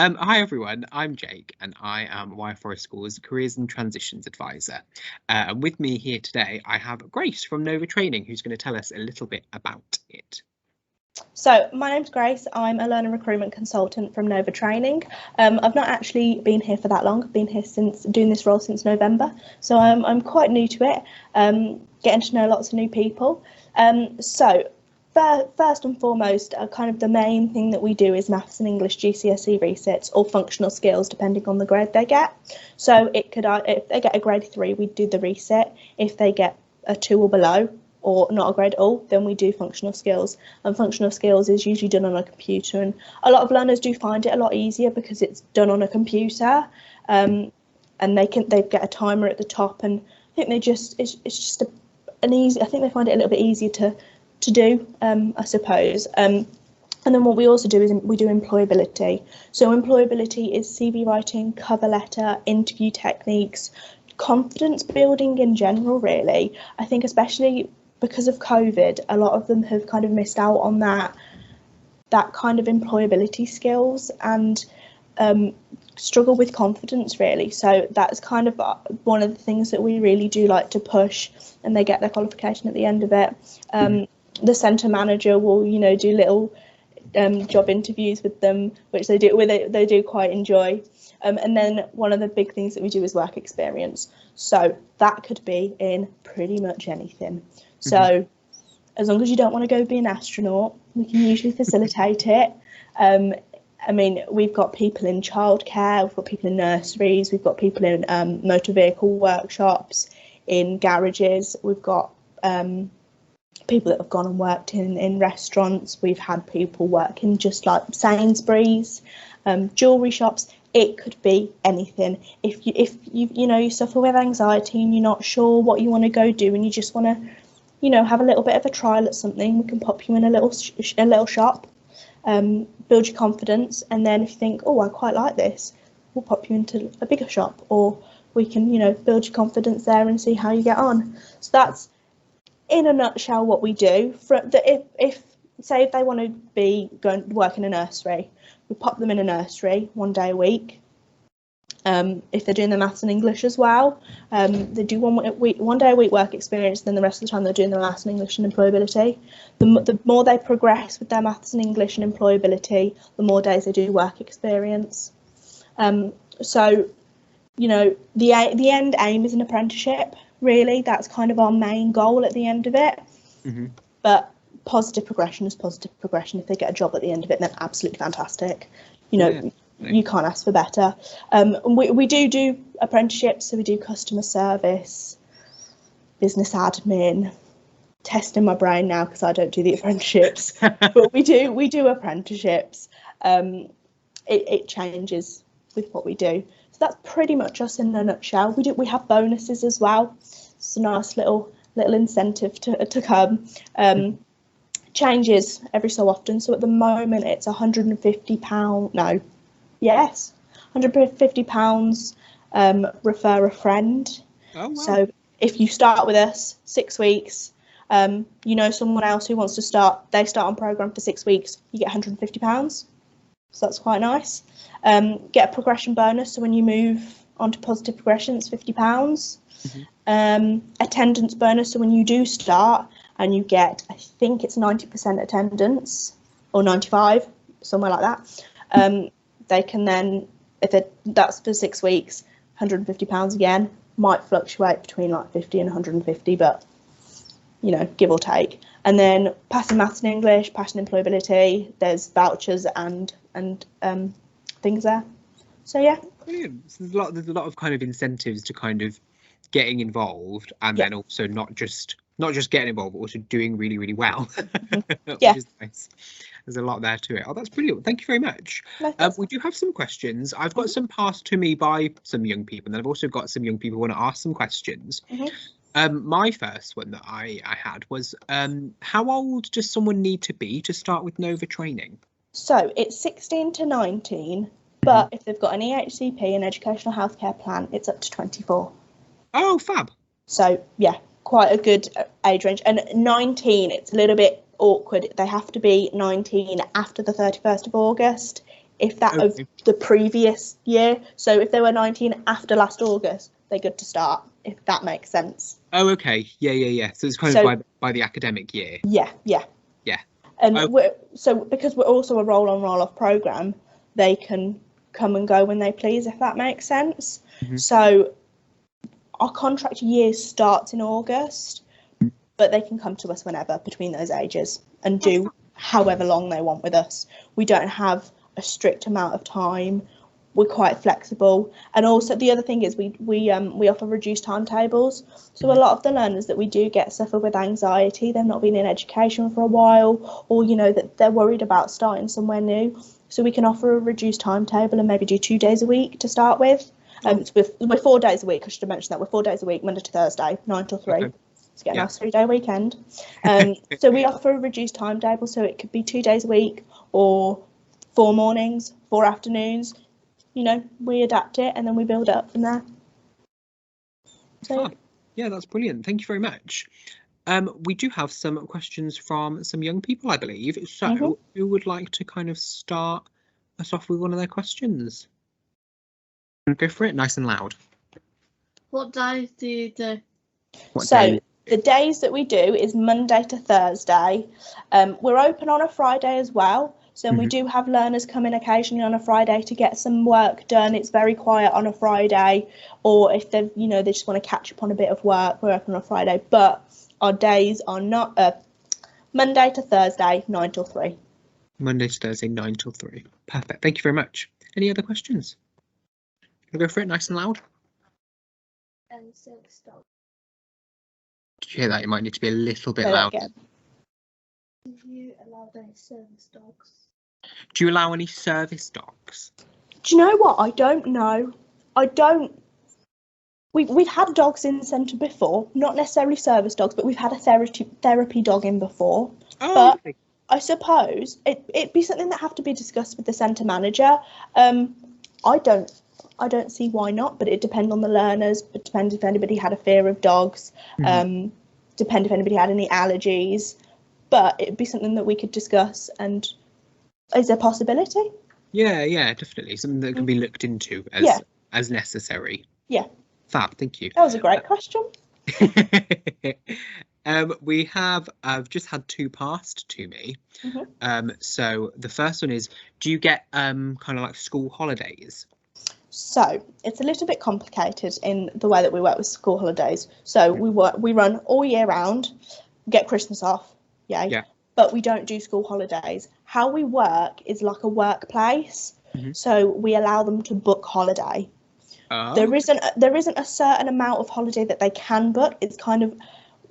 Hi everyone, I'm Jake and I am Wire Forest School's Careers and Transitions Advisor. And with me here today, I have Grace from Nova Training, who's going to tell us a little bit about it. So my name's Grace, I'm a learner recruitment consultant from Nova Training. I've not actually been here for that long, I've been here doing this role since November, so I'm quite new to it, getting to know lots of new people. First and foremost, kind of the main thing that we do is maths and English GCSE resets or functional skills, depending on the grade they get. So it could, if they get a grade 3, we do the reset. If they get a 2 or below, or not a grade at all, then we do functional skills. And functional skills is usually done on a computer, and a lot of learners do find it a lot easier because it's done on a computer, and they get a timer at the top, and I think it's just an easy. I think they find it a little bit easier to do, I suppose. And then what we also do is we do employability. So employability is CV writing, cover letter, interview techniques, confidence building in general, really. I think especially because of COVID, a lot of them have kind of missed out on that kind of employability skills and struggle with confidence, really. So that's kind of one of the things that we really do like to push, and they get their qualification at the end of it. The centre manager will, do little job interviews with them, which they do quite enjoy. And then one of the big things that we do is work experience. So that could be in pretty much anything. So as long as you don't want to go be an astronaut, we can usually facilitate it. I mean, we've got people in childcare, we've got people in nurseries, we've got people in motor vehicle workshops, in garages, we've got people that have gone and worked in restaurants, we've had people working just like Sainsbury's, jewellery shops. It could be anything. If you suffer with anxiety and you're not sure what you want to go do, and you just want to have a little bit of a trial at something, we can pop you in a little shop, build your confidence, and then if you think, oh, I quite like this, we'll pop you into a bigger shop, or we can build your confidence there and see how you get on. So that's in a nutshell what we do. If they want to be going work in a nursery, we pop them in a nursery 1 day a week. If they're doing the maths and English as well, they do 1 day a week work experience, then the rest of the time they're doing the maths and English and employability. The more they progress with their maths and English and employability, the more days they do work experience. So the end aim is an apprenticeship, really. That's kind of our main goal at the end of it. But positive progression is positive progression. If they get a job at the end of it, then absolutely fantastic. You can't ask for better. We do apprenticeships, so we do customer service, business admin. Testing my brain now because I don't do the apprenticeships, but we do apprenticeships. It changes with what we do. So that's pretty much us in a nutshell. We have bonuses as well. It's a nice little incentive to come. Changes every so often. So at the moment it's £150. No. Yes, £150, refer a friend. Oh, wow. So if you start with us 6 weeks, someone else who wants to start, they start on programme for 6 weeks, you get £150. So that's quite nice. Get a progression bonus, so when you move on to positive progression, it's £50. Attendance bonus, so when you do start and you get, I think it's 90% attendance, or 95, somewhere like that. They can then, that's for 6 weeks, £150 again, might fluctuate between like 50 and 150, but give or take. And then passing maths and English, passing employability, there's vouchers and things there. So yeah. Brilliant. So there's a lot of kind of incentives to kind of getting involved, and then also not just getting involved, but also doing really, really well. Which is nice. There's a lot there to it. Oh, that's brilliant. Thank you very much. We do have some questions. I've got some passed to me by some young people, and then I've also got some young people who want to ask some questions. My first one that I had was, how old does someone need to be to start with Nova Training? So it's 16 to 19, but if they've got an EHCP, an educational healthcare plan, it's up to 24. Oh, fab. So yeah, quite a good age range. And 19, it's a little bit awkward. They have to be 19 after the 31st of August. If that of the previous year, so if they were 19 after last August, they're good to start, if that makes sense. Oh, okay. Yeah. So it's kind of by the academic year. Yeah. And because we're also a roll on, roll off programme, they can come and go when they please, if that makes sense. So our contract year starts in August, but they can come to us whenever between those ages and do however long they want with us. We don't have a strict amount of time. We're quite flexible. And also the other thing is we offer reduced timetables. So a lot of the learners that we do get suffer with anxiety. They've not been in education for a while, or that they're worried about starting somewhere new. So we can offer a reduced timetable and maybe do 2 days a week to start with. We're 4 days a week. I should have mentioned that. We're 4 days a week, Monday to Thursday, 9 till 3. Okay. To get a nice 3-day weekend. So we offer a reduced timetable, so it could be 2 days a week or 4 mornings, 4 afternoons. We adapt it and then we build it up from there. So yeah, that's brilliant. Thank you very much. We do have some questions from some young people, I believe. So who would like to kind of start us off with one of their questions? Go for it, nice and loud. What days do you do? The days that we do is Monday to Thursday. We're open on a Friday as well. So we do have learners come in occasionally on a Friday to get some work done. It's very quiet on a Friday, or if they just want to catch up on a bit of work, we're open on a Friday. But our days are not Monday to Thursday, 9 till 3. Monday to Thursday, 9 till 3. Perfect. Thank you very much. Any other questions? I'll go for it, nice and loud. Service dogs. Did you hear that? You might need to be a little bit louder. Do you allow any service dogs? Do you allow any service dogs? Do you know what? I don't know. I don't. We've had dogs in the centre before, not necessarily service dogs, but we've had a therapy dog in before. Oh, but okay. I suppose it'd be something that have to be discussed with the centre manager. I don't see why not, but it depends on the learners. It depends if anybody had a fear of dogs. Depend if anybody had any allergies. But it'd be something that we could discuss. And is there a possibility? Yeah, definitely. Something that can be looked into as necessary. Yeah. Fab, thank you. That was a great question. I've just had 2 passed to me. So the first one is, do you get kind of like school holidays? So it's a little bit complicated in the way that we work with school holidays. So we run all year round, get Christmas off, but we don't do school holidays. How we work is like a workplace. So we allow them to book holiday. There isn't a certain amount of holiday that they can book. It's kind of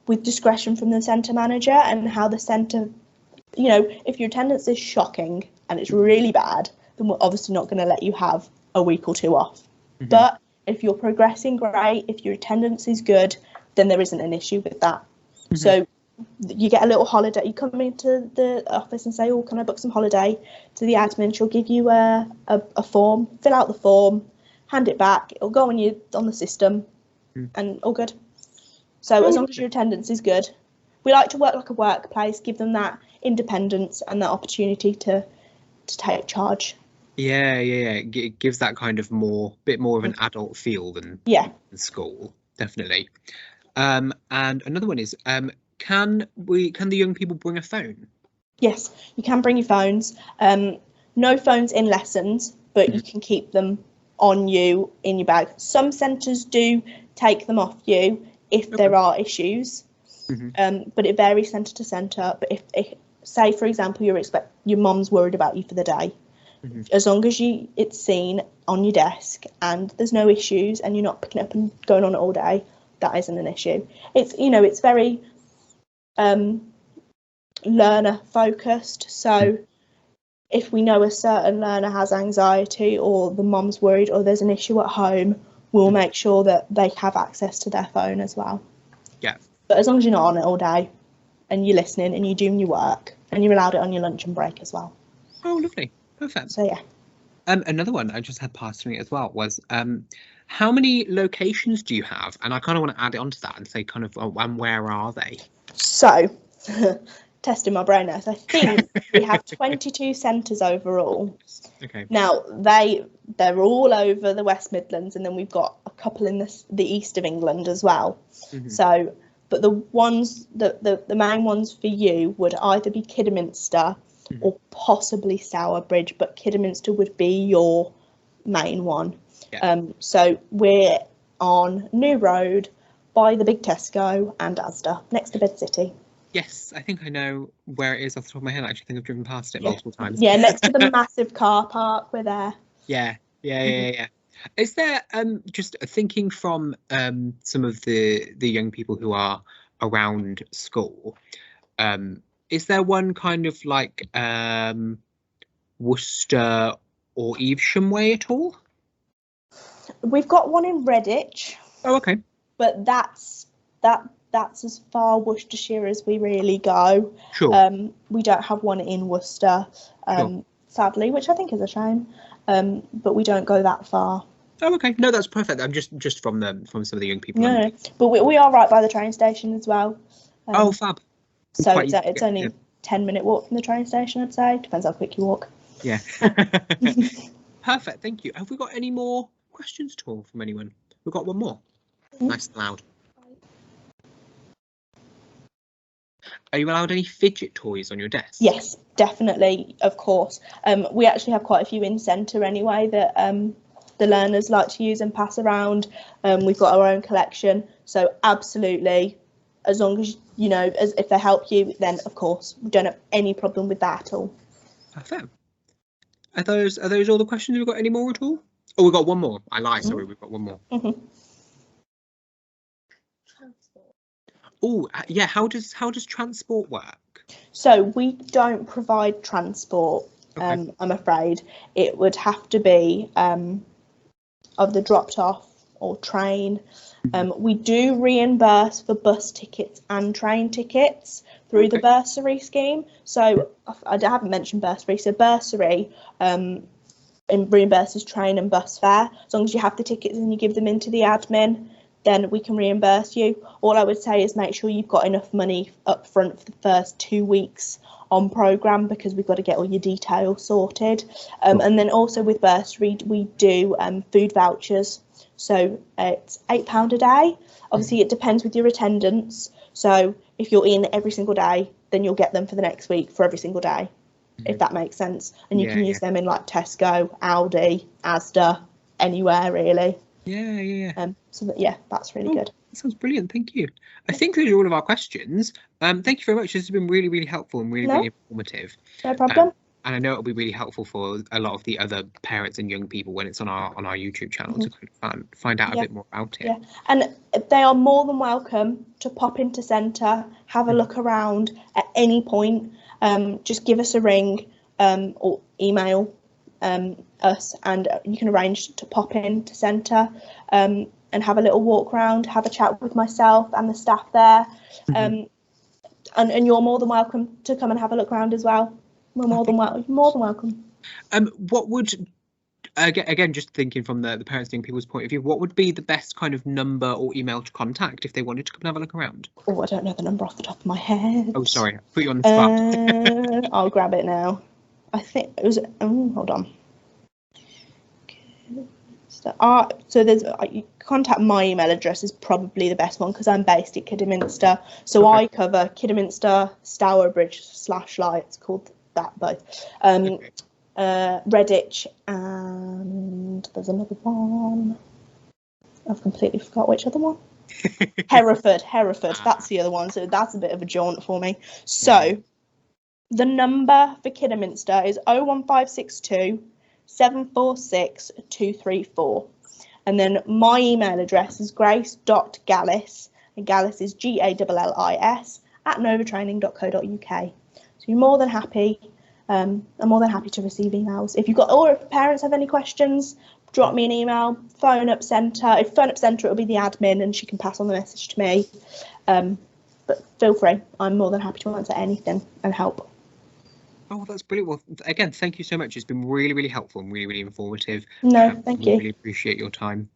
with discretion from the centre manager and how the centre, if your attendance is shocking and it's really bad, then we're obviously not going to let you have a week or 2 off. But if you're progressing great, if your attendance is good, then there isn't an issue with that. So you get a little holiday. You come into the office and say, "Oh, can I book some holiday?" To the admin, she'll give you a form. Fill out the form, hand it back. It'll go on the system, and all good. So as long as your attendance is good, we like to work like a workplace. Give them that independence and that opportunity to take charge. Yeah. It gives that kind of bit more of an adult feel than school, definitely. And another one is, can the young people bring a phone? Yes, you can bring your phones. No phones in lessons, but you can keep them on you in your bag. Some centres do take them off you if there are issues, but it varies centre to centre. But if say for example your mum's worried about you for the day, as long as it's seen on your desk and there's no issues and you're not picking up and going on it all day, that isn't an issue. It's very learner focused. So if we know a certain learner has anxiety or the mum's worried or there's an issue at home, we'll make sure that they have access to their phone as well. Yeah. But as long as you're not on it all day and you're listening and you're doing your work and you're allowed it on your lunch and break as well. Oh, lovely. Perfect. So, yeah. Another one I just had passed to me as well was, how many locations do you have? And I kind of want to add it onto that and say kind of, and where are they? So, testing my brain now. So I think we have 22 centres overall. Okay. Now they're all over the West Midlands, and then we've got a couple in the east of England as well. So, but the ones the main ones for you would either be Kidderminster or possibly Stourbridge, but Kidderminster would be your main one. Yeah. So we're on New Road by the big Tesco and Asda, next to Bed City. Yes, I think I know where it is off the top of my head. I actually think I've driven past it multiple times. Yeah, next to the massive car park, we're there. Yeah. Is there just thinking from some of the young people who are around school, is there one kind of like Worcester or Evesham way at all? We've got one in Redditch. Oh, okay. But that's as far Worcestershire as we really go. Sure. We don't have one in Worcester, Sure. Sadly, which I think is a shame. But we don't go that far. Oh, okay. No, that's perfect. I'm just from some of the young people. No, but we are right by the train station as well. Oh, fab. So it's only a 10-minute walk from the train station, I'd say. Depends how quick you walk. Yeah. Perfect. Thank you. Have we got any more questions at all from anyone? We've got one more. Nice and loud. Are you allowed any fidget toys on your desk? Yes, definitely, of course. We actually have quite a few in centre anyway that the learners like to use and pass around. We've got our own collection, so absolutely, as long as if they help you, then of course we don't have any problem with that at all. Perfect. Are those all the questions? Have we got any more at all? Oh, we've got one more. I lied. Sorry, we've got one more. Oh, yeah. How does transport work? So we don't provide transport. Okay. I'm afraid it would have to be either dropped off or train. We do reimburse for bus tickets and train tickets through the bursary scheme. So I haven't mentioned bursary. So bursary reimburses train and bus fare. As long as you have the tickets and you give them into the admin, then we can reimburse you. All I would say is make sure you've got enough money up front for the first 2 weeks on programme, because we've got to get all your details sorted. And then also with bursary, we do food vouchers. So it's £8 a day. Obviously, it depends with your attendance. So if you're in every single day, then you'll get them for the next week for every single day, if that makes sense. And you can use them in like Tesco, Aldi, Asda, anywhere really. Yeah. So that's really good. That sounds brilliant. Thank you. I think those are all of our questions. Thank you very much. This has been really, really helpful and really informative. No problem. And I know it'll be really helpful for a lot of the other parents and young people when it's on our YouTube channel to kind of find out a bit more about it. Yeah, and they are more than welcome to pop into centre, have a look around at any point. Just give us a ring or email us, and you can arrange to pop in to centre and have a little walk around, have a chat with myself and the staff there. And you're more than welcome to come and have a look around as well. We're more than welcome. What would, again, just thinking from the parents and young people's point of view, what would be the best kind of number or email to contact if they wanted to come and have a look around? Oh, I don't know the number off the top of my head. Oh, sorry, I put you on the spot. I'll grab it now. I think it was. Hold on. So there's contact. My email address is probably the best one because I'm based at Kidderminster. So I cover Kidderminster, Stourbridge / it's called that both. Redditch, and there's another one. I've completely forgot which other one. Hereford. That's the other one. So that's a bit of a jaunt for me. So the number for Kidderminster is 01562 746 234. And then my email address is grace.gallis, and Gallis is GALLIS @novatraining.co.uk. So you're more than happy. I'm more than happy to receive emails. If if parents have any questions, drop me an email. Phone up centre. If phone up centre, it'll be the admin, and she can pass on the message to me. But feel free. I'm more than happy to answer anything and help. Oh, that's brilliant. Well, again, thank you so much. It's been really, really helpful and really, really informative. No, thank you. Really appreciate your time.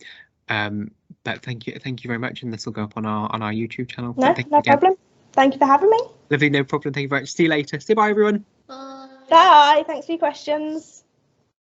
But thank you very much. And this will go up on our YouTube channel. No problem. Thank you for having me. Lovely, no problem. Thank you very much. See you later. Say bye, everyone. Bye. Bye. Thanks for your questions.